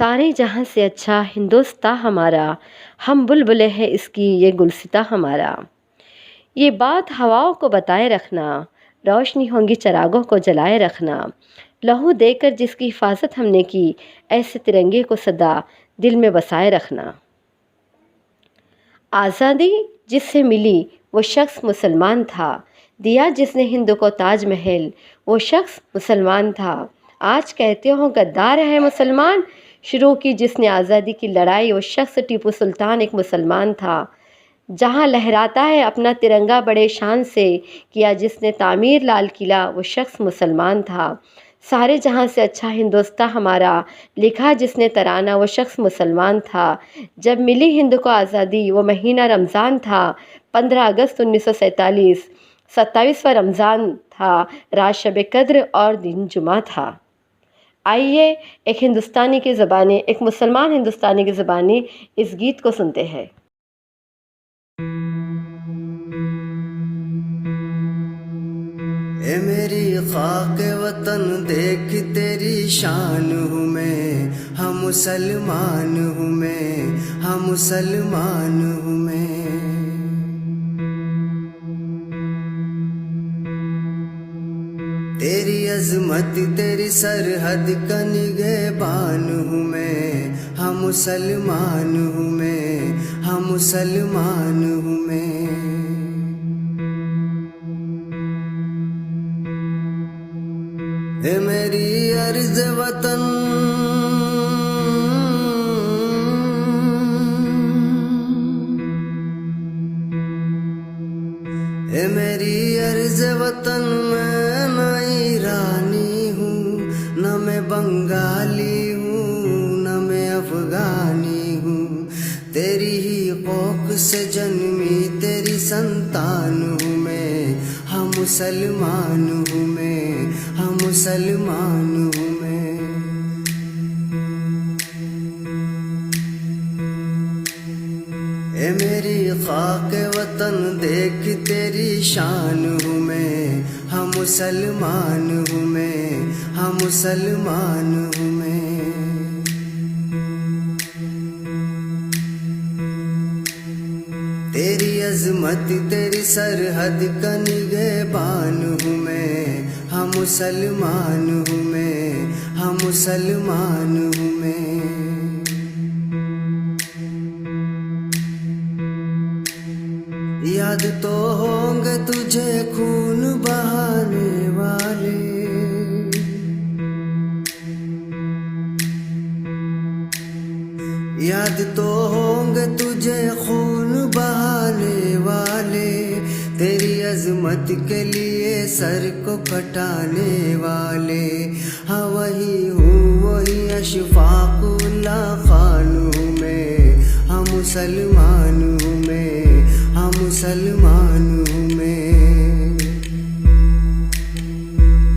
सारे जहाँ से अच्छा हिंदोस्तां हमारा, हम बुलबुलें हैं इसकी ये गुलसिता हमारा। ये बात हवाओं को बताए रखना, रोशनी होंगी चिरागों को जलाए रखना। लहू देकर जिसकी हिफाजत हमने की, ऐसे तिरंगे को सदा दिल में बसाए रखना। आज़ादी जिससे मिली वो शख्स मुसलमान था, दिया जिसने हिंद को ताजमहल वो शख्स मुसलमान था। आज कहते हो गद्दार है मुसलमान, शुरू की जिसने आज़ादी की लड़ाई वो शख्स टीपू सुल्तान एक मुसलमान था। जहाँ लहराता है अपना तिरंगा बड़े शान से, किया जिसने तामीर लाल किला वो शख्स मुसलमान था। सारे जहाँ से अच्छा हिंदोस्तां हमारा, लिखा जिसने तराना वो शख्स मुसलमान था। जब मिली हिंद को आज़ादी वो महीना रमज़ान था, 15 अगस्त 1947 27वां रमज़ान था, रात शब कद्र और दिन जुमा था। आइए एक हिंदुस्तानी की ज़बानी, एक मुसलमान हिंदुस्तानी की ज़बानी इस गीत को सुनते हैं। ए मेरी खाक वतन देख तेरी शान हूँ मैं, हाँ मुसलमान हूँ मैं, हाँ मुसलमान हूँ मैं। तेरी अजमत तेरी सरहद का निगहबान हूँ मैं, हाँ मुसलमान हूँ मैं, हाँ मुसलमान हूँ मैं। ए मेरी अर्ज़ वतन ए मेरी अर्ज़ वतन मैं न ईरानी हूँ, न मैं बंगाली हूँ, न मैं अफगानी हूँ। तेरी ही कौक से जन्मी तेरी संतान हूँ मैं, हाँ मुसलमान हूँ मैं, हाँ मुसलमान हूँ मैं। ए मेरी खाक वतन देख तेरी शान हूँ मैं, हाँ मुसलमान हूँ मैं, हाँ मुसलमान हूँ मैं। तेरी अजमत तेरी सरहद का निगहबान हूँ मैं, हाँ मुसलमान हूँ मैं, हाँ मुसलमान हूँ मैं। याद तो होंगे तुझे खून बहाने वाले, याद तो होंगे तुझे खून बहाने वाले। तेरी अजमत के लिए सर को कटाने वाले, हाँ वही हूँ वही अशफाकुल्लाह खान हूँ मैं, हाँ मुसलमान हूँ मैं, हाँ मुसलमान हूँ मैं।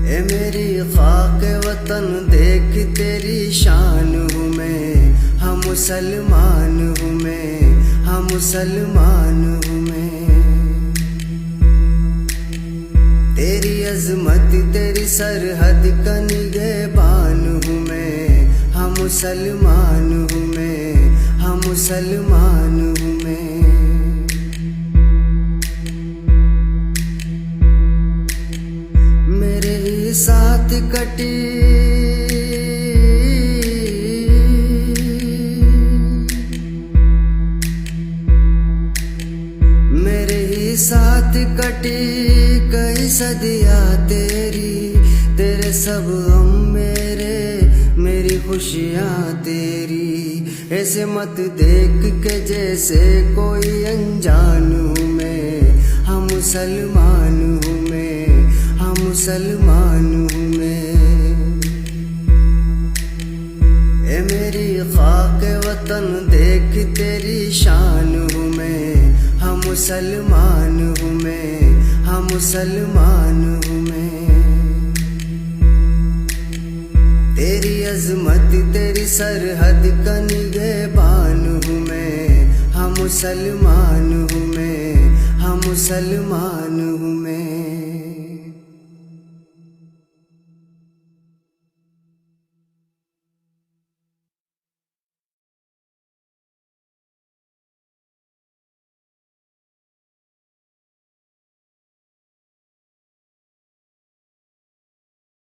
ए मेरी खाक वतन देख तेरी शान हूँ मैं, हाँ मुसलमान हूँ मैं, हाँ मुसलमान हूँ मैं। तेरी अजमत तेरी सरहद का निगहबान हूँ मैं, हाँ मुसलमान हूँ मैं, हाँ मुसलमान हूँ मैं। मेरे ही साथ कटी साथ कटी कई सदियाँ तेरी, तेरे सब गम मेरे, मेरी खुशियाँ तेरी। ऐसे मत देख के जैसे कोई अनजान हूँ मैं, हाँ मुसलमान हूँ मैं, हाँ मुसलमान हूँ मैं। ए मेरी खाक वतन देख तेरी शान हूँ मैं, हाँ मुसलमान हूँ मैं, हाँ मुसलमान हूँ मैं। तेरी अजमत तेरी सरहद का निगहबान हूँ मैं, हाँ मुसलमान हूँ मैं, हाँ मुसलमान हूँ मैं।